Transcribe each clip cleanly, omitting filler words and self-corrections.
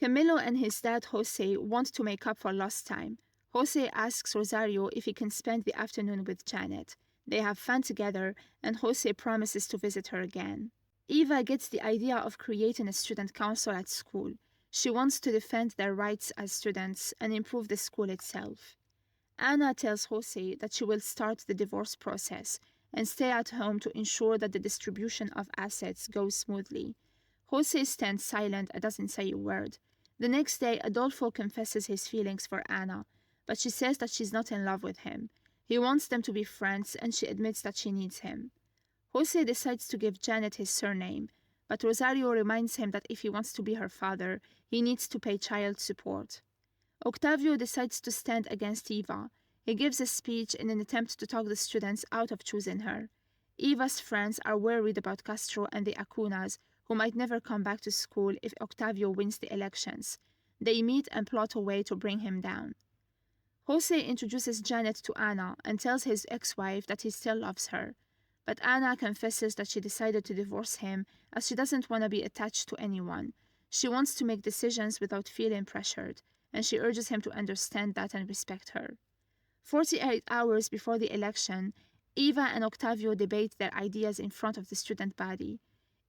Camilo and his dad Jose want to make up for lost time. Jose asks Rosario if he can spend the afternoon with Janet. They have fun together, and Jose promises to visit her again. Eva gets the idea of creating a student council at school. She wants to defend their rights as students and improve the school itself. Anna tells Jose that she will start the divorce process and stay at home to ensure that the distribution of assets goes smoothly. Jose stands silent and doesn't say a word. The next day, Adolfo confesses his feelings for Anna, but she says that she's not in love with him. He wants them to be friends, and she admits that she needs him. Jose decides to give Janet his surname, but Rosario reminds him that if he wants to be her father, he needs to pay child support. Octavio decides to stand against Eva. He gives a speech in an attempt to talk the students out of choosing her. Eva's friends are worried about Castro and the Acunas, who might never come back to school if Octavio wins the elections. They meet and plot a way to bring him down. Jose introduces Janet to Anna and tells his ex-wife that he still loves her. But Anna confesses that she decided to divorce him as she doesn't want to be attached to anyone. She wants to make decisions without feeling pressured, and she urges him to understand that and respect her. 48 hours before the election, Eva and Octavio debate their ideas in front of the student body.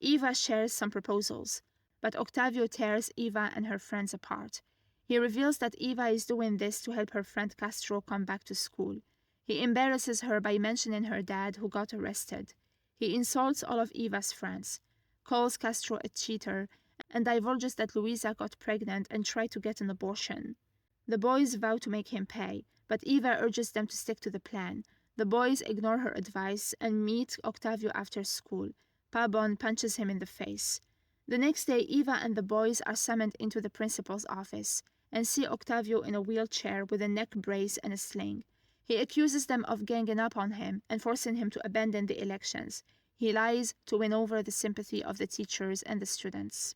Eva shares some proposals, but Octavio tears Eva and her friends apart. He reveals that Eva is doing this to help her friend Castro come back to school. He embarrasses her by mentioning her dad, who got arrested. He insults all of Eva's friends, calls Castro a cheater, and divulges that Luisa got pregnant and tried to get an abortion. The boys vow to make him pay, but Eva urges them to stick to the plan. The boys ignore her advice and meet Octavio after school. Pabon punches him in the face. The next day, Eva and the boys are summoned into the principal's office and see Octavio in a wheelchair with a neck brace and a sling. He accuses them of ganging up on him and forcing him to abandon the elections. He lies to win over the sympathy of the teachers and the students.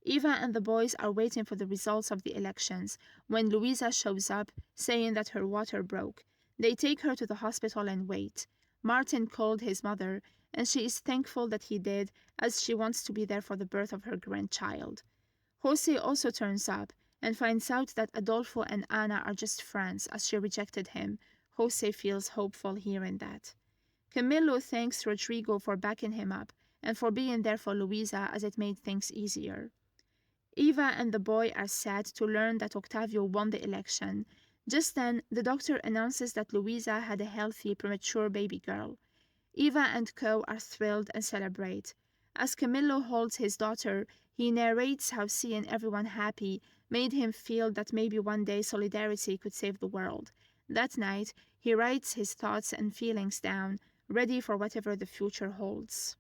Eva and the boys are waiting for the results of the elections when Luisa shows up, saying that her water broke. They take her to the hospital and wait. Martin called his mother, and she is thankful that he did, as she wants to be there for the birth of her grandchild. Jose also turns up and finds out that Adolfo and Anna are just friends, as she rejected him. Jose feels hopeful hearing that. Camilo thanks Rodrigo for backing him up and for being there for Luisa, as it made things easier. Eva and the boy are sad to learn that Octavio won the election. Just then, the doctor announces that Luisa had a healthy, premature baby girl. Eva and co are thrilled and celebrate. As Camilo holds his daughter, he narrates how seeing everyone happy made him feel that maybe one day solidarity could save the world. That night, he writes his thoughts and feelings down, ready for whatever the future holds.